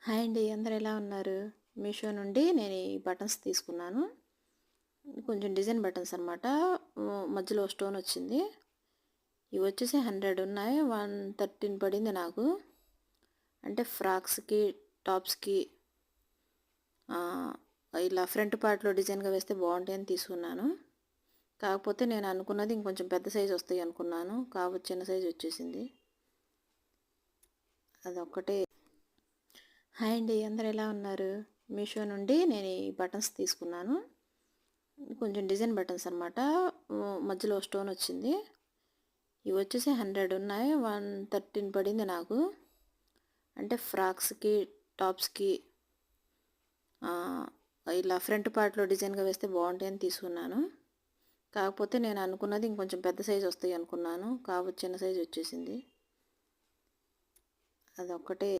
Hi అండి, అందరు ఎలా ఉన్నారు? మీషో నుండి నేను ఈ బటన్స్ తీసుకున్నాను. కొంచెం డిజైన్ బటన్స్ అనమాట. మధ్యలో స్టోన్ వచ్చింది. ఇవి వచ్చేసి 100 ఉన్నాయి. 113 పడింది నాకు. అంటే ఫ్రాక్స్కి, టాప్స్కి ఇలా ఫ్రంట్ పార్ట్లో డిజైన్గా వేస్తే బాగుంటాయని తీసుకున్నాను. కాకపోతే నేను అనుకున్నది ఇంకొంచెం పెద్ద సైజు వస్తాయి అనుకున్నాను. కాకపోతే చిన్న సైజు వచ్చేసింది. అదొక్కటే. హాయ్ అండి, అందరు ఎలా ఉన్నారు? మీషో నుండి నేను ఈ బటన్స్ తీసుకున్నాను. కొంచెం డిజైన్ బటన్స్ అనమాట. మధ్యలో స్టోన్ వచ్చింది. ఇవి వచ్చేసి 100 ఉన్నాయి. 113 పడింది నాకు. అంటే ఫ్రాక్స్కి, టాప్స్కి ఇలా ఫ్రంట్ పార్ట్లో డిజైన్గా వేస్తే బాగుంటాయని తీసుకున్నాను. కాకపోతే నేను అనుకున్నది ఇంకొంచెం పెద్ద సైజు వస్తాయి అనుకున్నాను. కాకపోతే చిన్న సైజు వచ్చేసింది. అదొక్కటే.